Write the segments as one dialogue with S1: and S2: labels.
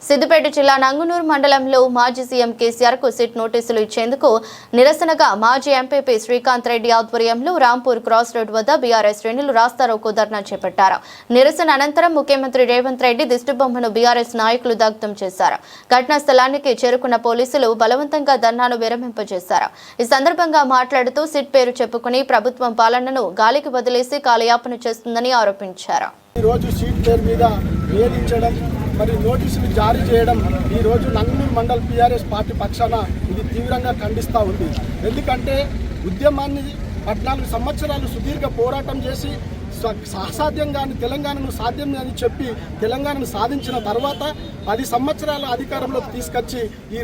S1: సిద్దిపేట జిల్లా నంగునూరు మండలంలో మాజీ సీఎం కేసీఆర్ కు సిట్ నోటీసులు ఇచ్చేందుకు నిరసనగా మాజీ ఎంపీపీ శ్రీకాంత్ రెడ్డి ఆధ్వర్యంలో రాంపూర్ క్రాస్ రోడ్ వద్ద బీఆర్ఎస్ శ్రేణులు రాస్తారోకో ధర్నా చేపట్టారు. నిరసన అనంతరం ముఖ్యమంత్రి రేవంత్ రెడ్డి దిష్టిబొమ్మను బీఆర్ఎస్ నాయకులు దగ్ధం చేశారు. ఘటనా స్థలానికి చేరుకున్న పోలీసులు బలవంతంగా ధర్నాను విరమింపజేశారు. ఈ సందర్భంగా మాట్లాడుతూ సిట్ పేరు చెప్పుకుని ప్రభుత్వం పాలనను గాలికి వదిలేసి కాలయాపన చేస్తుందని ఆరోపించారు.
S2: మరి నోటీసులు జారీ చేయడం ఈ రోజు నంగునూరు మండల్ పీఆర్ఎస్ పార్టీ పక్షాన ఇది తీవ్రంగా ఖండిస్తూ ఉంది. ఎందుకంటే ఉద్యమాన్ని 14 సంవత్సరాలు సుదీర్ఘ పోరాటం చేసి అసాధ్యంగాని తెలంగాణను సాధ్యం అని చెప్పి తెలంగాణను సాధించిన తర్వాత 10 సంవత్సరాల అధికారంలోకి తీసుకొచ్చి ఈ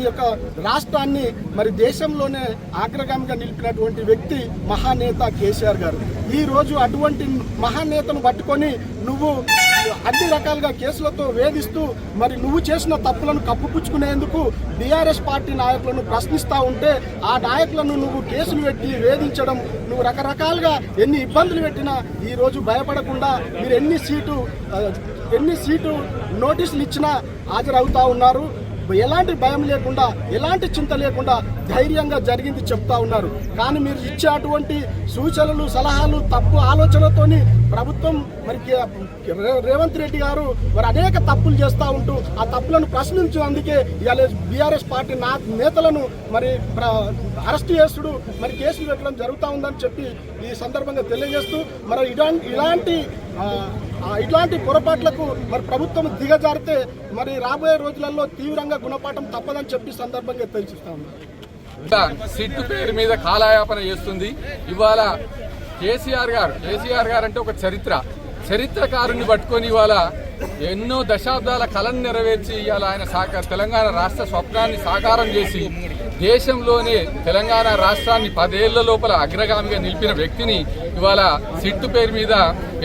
S2: యొక్క రాష్ట్రాన్ని మరి దేశంలోనే అగ్రగామిగా నిలిపినటువంటి వ్యక్తి మహానేత కేసీఆర్ గారు. ఈ రోజు అటువంటి మహానేతను పట్టుకొని నువ్వు అన్ని రకాలుగా కేసులతో వేధిస్తూ మరి నువ్వు చేసిన తప్పులను కప్పుపుచ్చుకునేందుకు బీఆర్ఎస్ పార్టీ నాయకులను ప్రశ్నిస్తూ ఉంటే ఆ నాయకులను నువ్వు కేసులు పెట్టి వేధించడం, నువ్వు రకరకాలుగా ఎన్ని ఇబ్బందులు పెట్టినా ఈ రోజు భయపడకుండా మీరు ఎన్ని సీటు నోటీసులు ఇచ్చినా హాజరవుతా ఉన్నారు. ఎలాంటి భయం లేకుండా ఎలాంటి చింత లేకుండా ధైర్యంగా జరిగింది చెప్తా ఉన్నారు. కానీ మీరు ఇచ్చే అటువంటి సూచనలు సలహాలు తప్పు ఆలోచనలతోని ప్రభుత్వం మరి రేవంత్ రెడ్డి గారు మరి అనేక తప్పులు చేస్తూ ఉంటూ ఆ తప్పులను ప్రశ్నించినందుకే ఇవాళ బీఆర్ఎస్ పార్టీ నేతలను మరి అరెస్ట్ చేసుడు మరి కేసులు పెట్టడం జరుగుతూ ఉందని చెప్పి ఈ సందర్భంగా తెలియజేస్తూ మరి ఇట్లాంటి పొరపాట్లకు మరి ప్రభుత్వం దిగజారితే మరి రాబోయే రోజులలో తీవ్రంగా గుణపాఠం తప్పదని చెప్పి సందర్భంగా తెలియజేస్తా ఉన్నారు.
S3: సిట్టు పేరు మీద కాలయాపన చేస్తుంది. ఇవాళ కేసీఆర్ గారు అంటే ఒక చరిత్రకారుని పట్టుకొని ఇవాళ ఎన్నో దశాబ్దాల కళను నెరవేర్చి ఇవాళ ఆయన తెలంగాణ రాష్ట్ర స్వప్నాన్ని సాకారం చేసి దేశంలోనే తెలంగాణ రాష్ట్రాన్ని 10 ఏళ్ల లోపల అగ్రగామిగా నిలిపిన వ్యక్తిని ఇవాళ సిట్టు పేరు మీద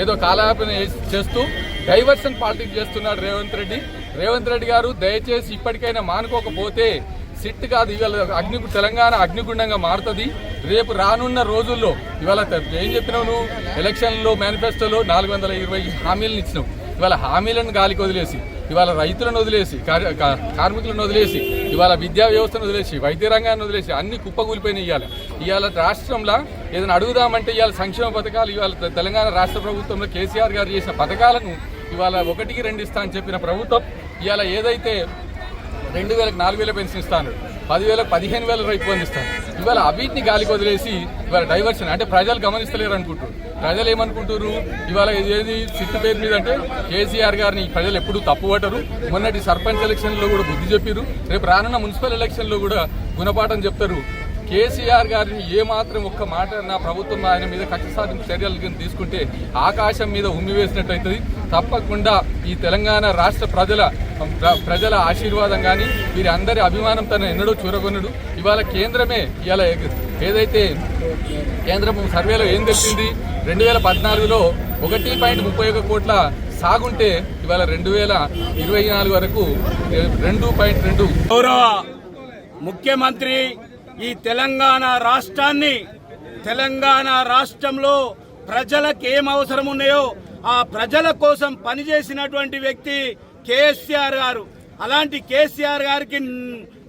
S3: ఏదో కాలయాపన చేస్తూ డైవర్షన్ పాలిటిక్స్ చేస్తున్నాడు రేవంత్ రెడ్డి గారు. దయచేసి ఇప్పటికైనా మానుకోకపోతే సిట్ కాదు ఇవాళ తెలంగాణ అగ్నిగుండంగా మారుతుంది. రేపు రానున్న రోజుల్లో ఇవాళ ఏం చెప్పినావు నువ్వు? ఎలక్షన్లో మేనిఫెస్టోలో 420 హామీలను ఇచ్చినావు. ఇవాళ హామీలను గాలికి వదిలేసి ఇవాళ రైతులను వదిలేసి కార్మికులను వదిలేసి ఇవాళ విద్యా వ్యవస్థను వదిలేసి వైద్య రంగాన్ని వదిలేసి అన్ని కుప్పకూలిపోయినాయి. ఇవాళ రాష్ట్రంలో ఏదైనా అడుగుదామంటే ఇవాళ సంక్షేమ పథకాలు ఇవాళ తెలంగాణ రాష్ట్ర ప్రభుత్వంలో కేసీఆర్ గారు చేసిన పథకాలను ఇవాళ 1కి 2 ఇస్తా అని చెప్పిన ప్రభుత్వం ఇవాళ ఏదైతే 2000కి 4000 పెన్షన్ ఇస్తాను, 10,000కి 15,000 రైతు ఇస్తాను. ఇవాళ అవిటిని గాలికి వదిలేసి ఇవాళ డైవర్షన్ అంటే ప్రజలు గమనిస్తలేరు అనుకుంటారు. ప్రజలు ఏమనుకుంటారు? ఇవాళ ఏది సిట్టు పేరు మీద అంటే కేసీఆర్ గారిని ప్రజలు ఎప్పుడూ తప్పుపట్టరు. మొన్నటి సర్పంచ్ ఎలక్షన్లో కూడా బుద్ధి చెప్పారు. రేపు రానున్న మున్సిపల్ ఎలక్షన్లో కూడా గుణపాఠం చెప్తారు. కేసీఆర్ గారిని ఏమాత్రం ఒక్క మాట నా ప్రభుత్వం ఆయన మీద కక్ష సాధింపు చర్యలు తీసుకుంటే ఆకాశం మీద ఉమ్మి వేసినట్టయితుంది. తప్పకుండా ఈ తెలంగాణ రాష్ట్ర ప్రజల ఆశీర్వాదం కానీ వీరి అందరి అభిమానం తన ఎన్నడూ చూరగొనడు. ఇవాళ కేంద్రమే ఇవాళ ఏదైతే కేంద్రం సర్వేలో ఏం తెలిసింది? 2014లో 1.31 కోట్ల సాగుంటే ఇవాళ 2024 వరకు 2.2.
S4: గౌరవ ముఖ్యమంత్రి ఈ తెలంగాణ రాష్ట్రంలో ప్రజలకు ఏం అవసరం ఉన్నాయో ఆ ప్రజల కోసం పనిచేసినటువంటి వ్యక్తి కేసీఆర్ గారు. అలాంటి కేసీఆర్ గారికి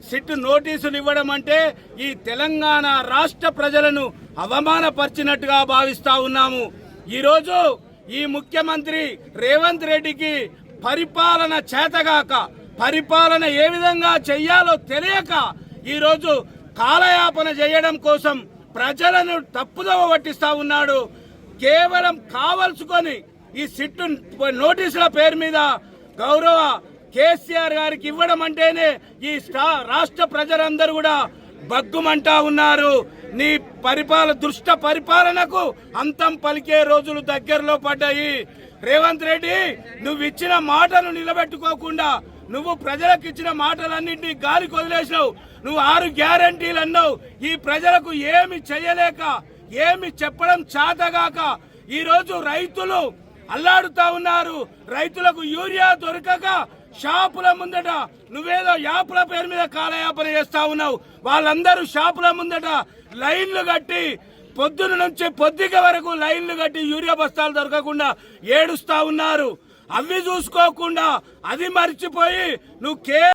S4: సిట్ నోటీసులు ఇవ్వడం అంటే ఈ తెలంగాణ రాష్ట్ర ప్రజలను అవమానపరిచినట్టుగా భావిస్తా ఉన్నాము. ఈరోజు ఈ ముఖ్యమంత్రి రేవంత్ రెడ్డికి పరిపాలన చేతగాక, పరిపాలన ఏ విధంగా చెయ్యాలో తెలియక ఈరోజు కాలయాపన చేయడం కోసం ప్రజలను తప్పుదోవ పట్టిస్తా ఉన్నాడు. కేవలం కావలసుకొని ఈ సిట్టు నోటీసుల పేరు మీద గౌరవ కేసీఆర్ గారికి ఇవ్వడం అంటేనే ఈ రాష్ట్ర ప్రజలందరూ కూడా బగ్గుమంటా ఉన్నారు. నీ దుష్ట పరిపాలనకు అంతం పలికే రోజులు దగ్గరలో పడ్డాయి. రేవంత్ రెడ్డి, నువ్వు ఇచ్చిన మాటను నిలబెట్టుకోకుండా నువ్వు ప్రజలకు ఇచ్చిన మాటలన్నింటినీ గాలికి వదిలేసావు. నువ్వు 6 గ్యారంటీలు అన్నావు. ఈ ప్రజలకు ఏమి చేయలేక, ఏమి చెప్పడం చేతగాక ఈరోజు రైతులు అల్లాడుతా ఉన్నారు. రైతులకు యూరియా దొరకక షాపుల ముందట నువ్వేదో యాపుల పేరు మీద కాలయాపన చేస్తా ఉన్నావు. వాళ్ళందరూ షాపుల ముందట లైన్లు కట్టి పొద్దున నుంచి పొద్దుగ వరకు లైన్లు కట్టి యూరియా బస్తాలు దొరకకుండా ఏడుస్తా ఉన్నారు. అవి చూసుకోకుండా అది మర్చిపోయి నువ్వు